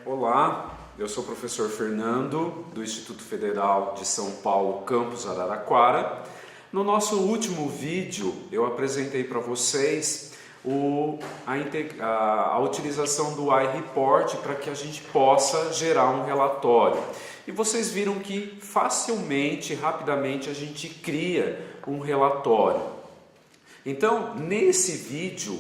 Olá, eu sou o professor Fernando, do Instituto Federal de São Paulo, campus Araraquara. No nosso último vídeo, eu apresentei para vocês a utilização do iReport para que a gente possa gerar um relatório. E vocês viram que facilmente, rapidamente, a gente cria um relatório. Então, nesse vídeo,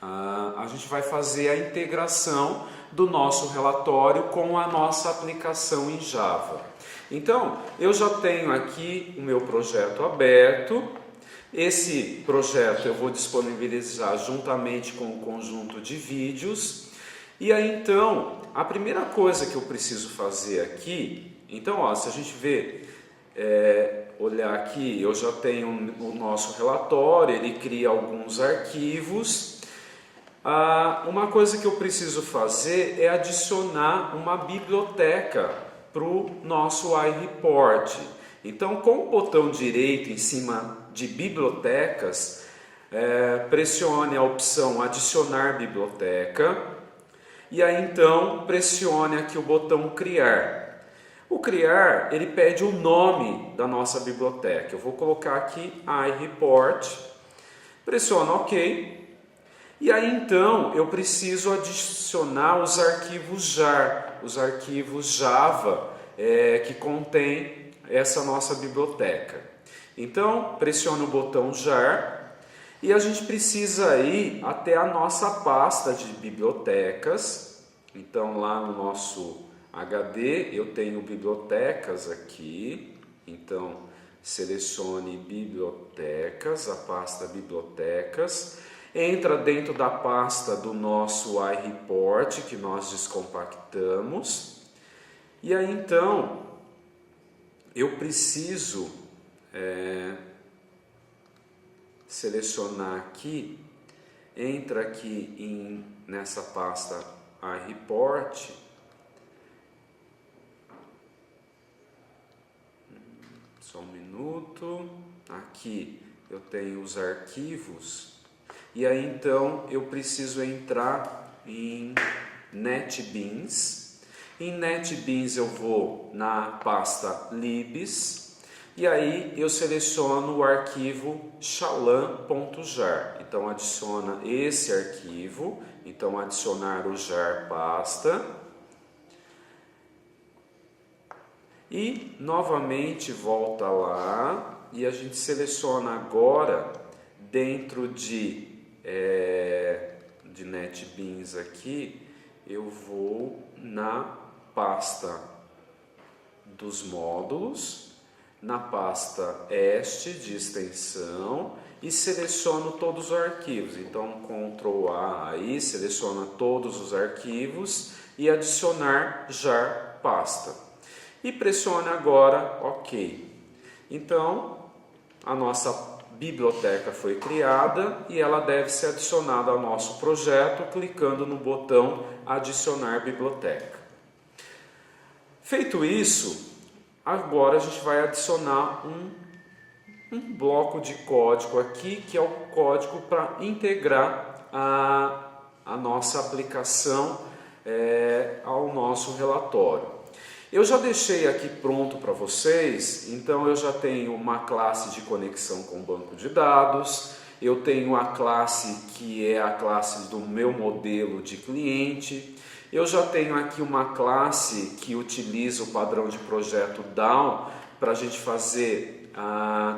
a gente vai fazer a integração do nosso relatório com a nossa aplicação em Java. Então, eu já tenho aqui o meu projeto aberto. Esse projeto eu vou disponibilizar juntamente com o conjunto de vídeos. E aí, então, a primeira coisa que eu preciso fazer aqui, então, ó, se a gente olhar aqui, eu já tenho o nosso relatório, ele cria alguns arquivos. Uma coisa que eu preciso fazer é adicionar uma biblioteca para o nosso iReport. Então, com o botão direito em cima de bibliotecas, pressione a opção adicionar biblioteca e aí então pressione aqui o botão criar. O criar, ele pede o nome da nossa biblioteca. Eu vou colocar aqui iReport, pressiono OK. E aí então eu preciso adicionar os arquivos jar, os arquivos Java que contém essa nossa biblioteca. Então pressione o botão jar e a gente precisa ir até a nossa pasta de bibliotecas. Então lá no nosso HD eu tenho bibliotecas aqui, então selecione bibliotecas, a pasta bibliotecas. Entra dentro da pasta do nosso iReport que nós descompactamos. E aí então eu preciso selecionar aqui, entra aqui nessa pasta iReport. Só um minuto. Aqui eu tenho os arquivos. E aí então eu preciso entrar em NetBeans. Em NetBeans eu vou na pasta libs e aí eu seleciono o arquivo xalan.jar. Então adiciona esse arquivo, então adicionar o jar pasta. E novamente volta lá e a gente seleciona agora dentro de NetBeans aqui, eu vou na pasta dos módulos, na pasta EST de extensão e seleciono todos os arquivos. Então, Ctrl A aí, seleciona todos os arquivos e adicionar jar pasta. E pressione agora OK. Então, a nossa biblioteca foi criada e ela deve ser adicionada ao nosso projeto clicando no botão adicionar biblioteca. Feito isso, agora a gente vai adicionar um bloco de código aqui, que é o código para integrar a nossa aplicação ao nosso relatório. Eu já deixei aqui pronto para vocês, então eu já tenho uma classe de conexão com o banco de dados, eu tenho a classe que é a classe do meu modelo de cliente, eu já tenho aqui uma classe que utiliza o padrão de projeto DAO para a gente fazer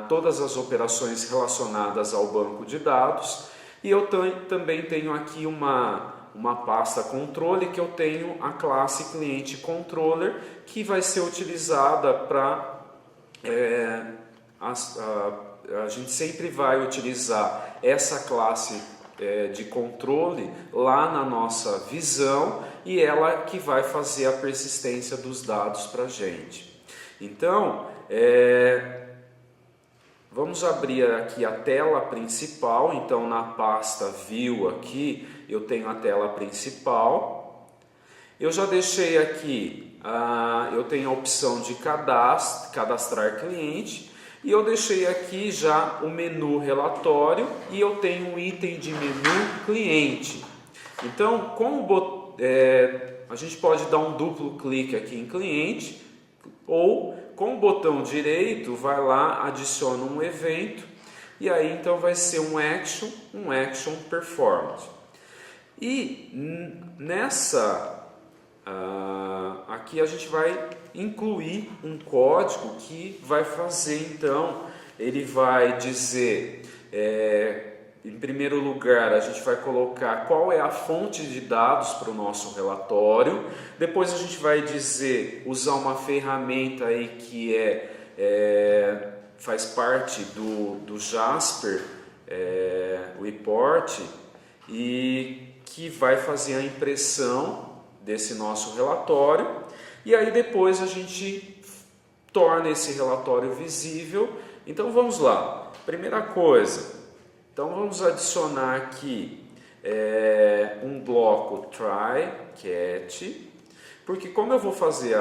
todas as operações relacionadas ao banco de dados, e eu também tenho aqui uma pasta controle que eu tenho a classe cliente controller que vai ser utilizada para a gente sempre vai utilizar essa classe de controle lá na nossa visão e ela que vai fazer a persistência dos dados para a gente. Então vamos abrir aqui a tela principal. Então na pasta View aqui eu tenho a tela principal. Eu já deixei aqui, eu tenho a opção de cadastrar cliente. E eu deixei aqui já o menu relatório e eu tenho um item de menu cliente. Então, a gente pode dar um duplo clique aqui em cliente, ou com o botão direito vai lá, adiciona um evento, e aí então vai ser um action performed. E nessa, aqui a gente vai incluir um código que vai fazer então, ele vai dizer, em primeiro lugar, a gente vai colocar qual é a fonte de dados para o nosso relatório. Depois a gente vai dizer, usar uma ferramenta aí que faz parte do Jasper Report e que vai fazer a impressão desse nosso relatório. E aí depois a gente torna esse relatório visível. Então vamos lá. Primeira coisa. Então vamos adicionar aqui um bloco try catch, porque como eu vou fazer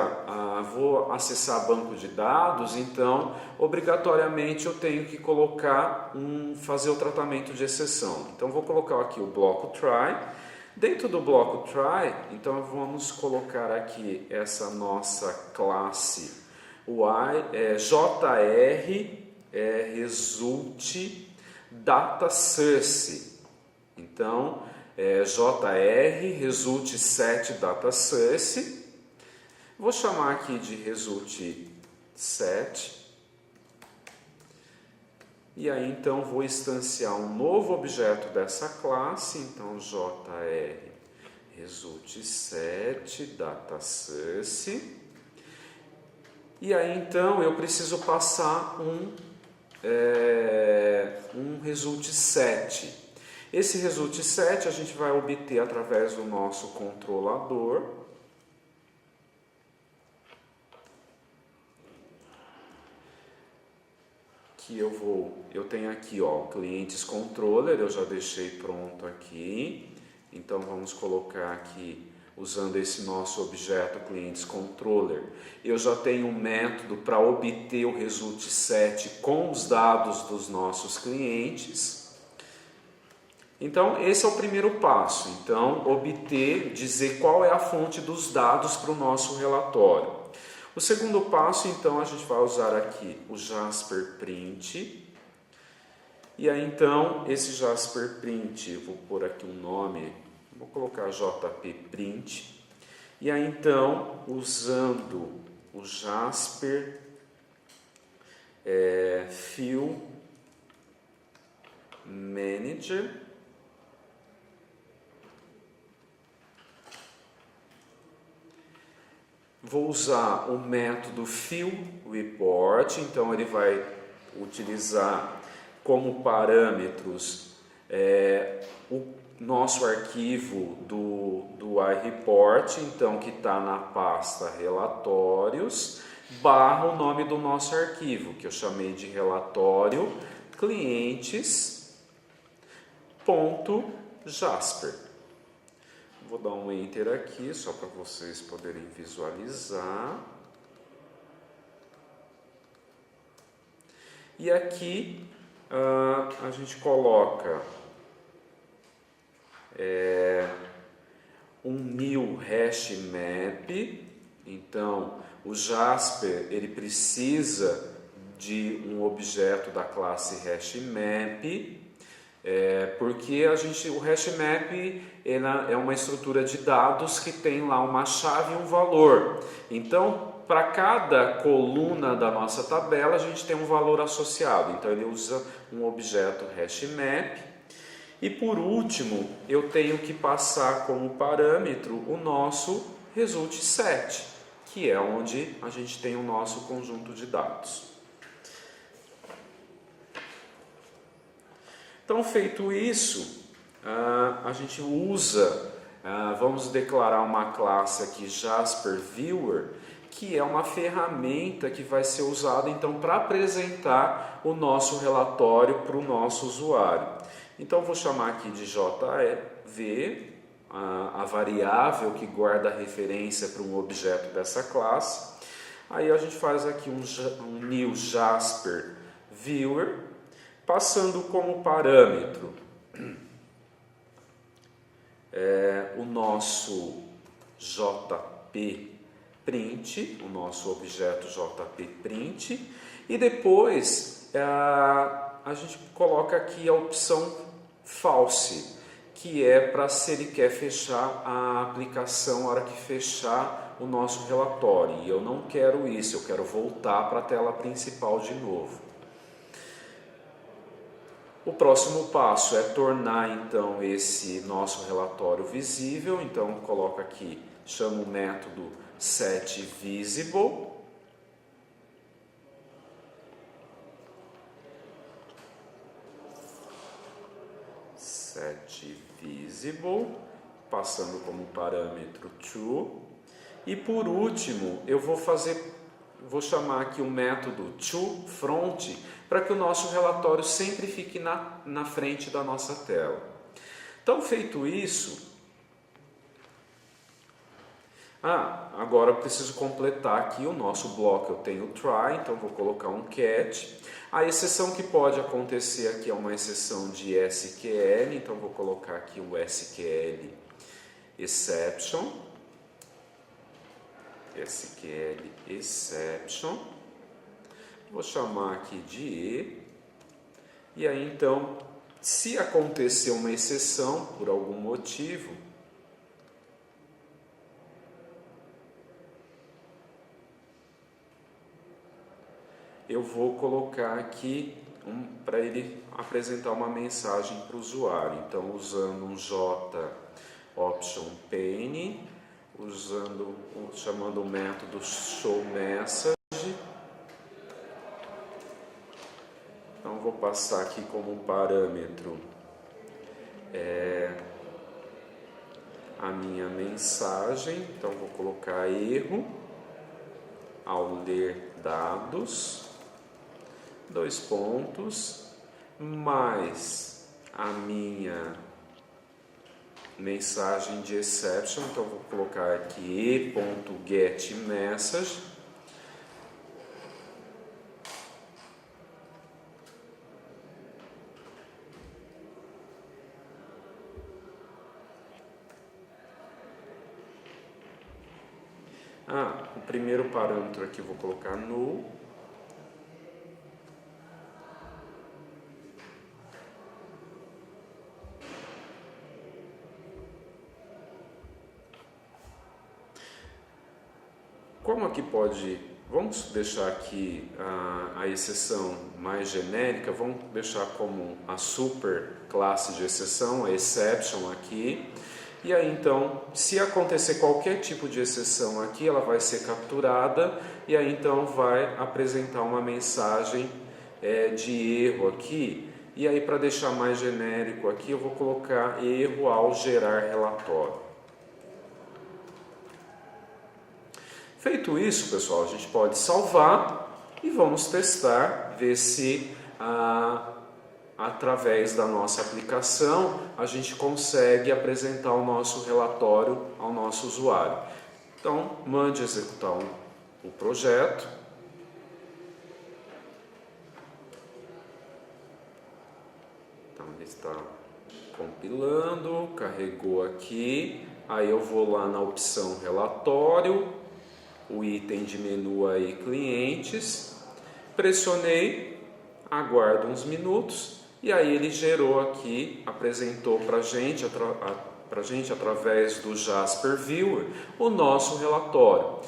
vou acessar banco de dados, então obrigatoriamente eu tenho que colocar fazer o tratamento de exceção. Então vou colocar aqui o bloco try. Dentro do bloco try, então vamos colocar aqui essa nossa classe JR result data source. Então JR result set data source. Vou chamar aqui de result set. E aí então vou instanciar um novo objeto dessa classe. Então JR result set data source. E aí então eu preciso passar um result set. Esse result set a gente vai obter através do nosso controlador. Que eu tenho aqui, ó, clientes controller, eu já deixei pronto aqui. Então vamos colocar aqui, usando esse nosso objeto clientes controller, eu já tenho um método para obter o result set com os dados dos nossos clientes. Então esse é o primeiro passo. Então dizer qual é a fonte dos dados para o nosso relatório. O segundo passo, então, a gente vai usar aqui o Jasper Print. E aí, então, esse Jasper Print, eu vou pôr aqui um nome, vou colocar JP Print. E aí, então, usando o Jasper Field Manager, vou usar o método fillReport, então ele vai utilizar como parâmetros o nosso arquivo do iReport, então que está na pasta relatórios, barra o nome do nosso arquivo, que eu chamei de relatório clientes.jasper. Vou dar um Enter aqui, só para vocês poderem visualizar. E aqui a gente coloca um new hash map. Então, o Jasper ele precisa de um objeto da classe hash map. Porque o hashmap é uma estrutura de dados que tem lá uma chave e um valor. Então, para cada coluna da nossa tabela, a gente tem um valor associado. Então, ele usa um objeto hashmap. E por último, eu tenho que passar como parâmetro o nosso result set, que é onde a gente tem o nosso conjunto de dados. Então, feito isso, a gente usa, vamos declarar uma classe aqui, Jasper Viewer, que é uma ferramenta que vai ser usada então para apresentar o nosso relatório para o nosso usuário. Então, vou chamar aqui de JV, a variável que guarda a referência para um objeto dessa classe. Aí a gente faz aqui um new Jasper Viewer, passando como parâmetro o nosso JP print, o nosso objeto JP print, e depois a gente coloca aqui a opção false, que é para se ele quer fechar a aplicação na hora que fechar o nosso relatório. E eu não quero isso, eu quero voltar para a tela principal de novo. O próximo passo é tornar então esse nosso relatório visível. Então coloca aqui, chama o método setVisible. setVisible, passando como parâmetro true. E por último, eu vou chamar aqui o método toFront para que o nosso relatório sempre fique na frente da nossa tela. Então, feito isso, agora eu preciso completar aqui o nosso bloco. Eu tenho o try, então vou colocar um catch. A exceção que pode acontecer aqui é uma exceção de SQL, então vou colocar aqui o SQL exception. SQL exception. Vou chamar aqui de E aí então, se acontecer uma exceção por algum motivo, eu vou colocar aqui para ele apresentar uma mensagem para o usuário. Então, usando um JOptionPane, chamando o método showMessage. Então, vou passar aqui como parâmetro a minha mensagem. Então, vou colocar erro ao ler dados, mais a minha mensagem de exception. Então, vou colocar aqui e.getMessage. O primeiro parâmetro aqui eu vou colocar null. Como aqui vamos deixar aqui a exceção mais genérica, vamos deixar como a super classe de exceção, a exception aqui. E aí então, se acontecer qualquer tipo de exceção aqui, ela vai ser capturada e aí então vai apresentar uma mensagem de erro aqui. E aí, para deixar mais genérico aqui, eu vou colocar erro ao gerar relatório. Feito isso, pessoal, a gente pode salvar e vamos testar, ver se através da nossa aplicação a gente consegue apresentar o nosso relatório ao nosso usuário. Então, mande executar o projeto. Então, ele está compilando, carregou aqui. Aí eu vou lá na opção relatório, o item de menu aí clientes, pressionei, aguardo uns minutos e aí ele gerou aqui, apresentou para a gente através do Jasper Viewer o nosso relatório.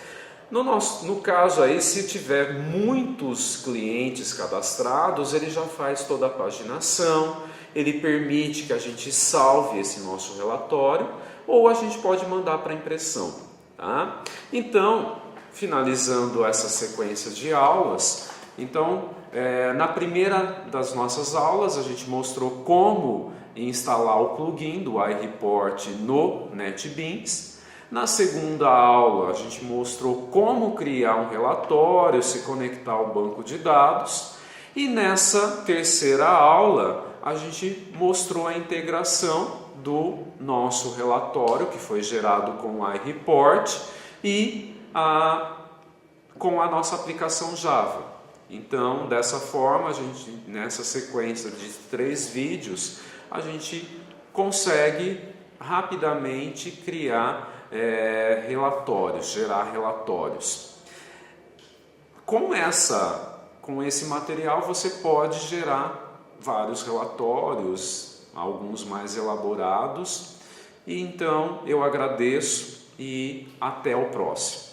No caso aí, se tiver muitos clientes cadastrados, ele já faz toda a paginação, ele permite que a gente salve esse nosso relatório ou a gente pode mandar para impressão. Tá? Então, finalizando essa sequência de aulas, na primeira das nossas aulas a gente mostrou como instalar o plugin do iReport no NetBeans. Na segunda aula a gente mostrou como criar um relatório, se conectar ao banco de dados. E nessa terceira aula a gente mostrou a integração do nosso relatório que foi gerado com o iReport e com a nossa aplicação Java. Então, dessa forma, nessa sequência de 3 vídeos, a gente consegue rapidamente criar relatórios, gerar relatórios. Com esse material você pode gerar vários relatórios, alguns mais elaborados. E então eu agradeço e até o próximo.